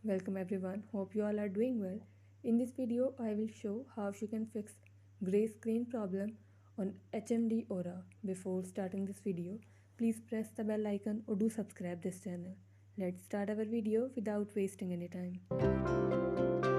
Welcome everyone, hope you all are doing well. In this video, I will show how you can fix gray screen problem on HMD Aura. Before starting this video, please press the bell icon or do subscribe this channel. Let's start our video without wasting any time.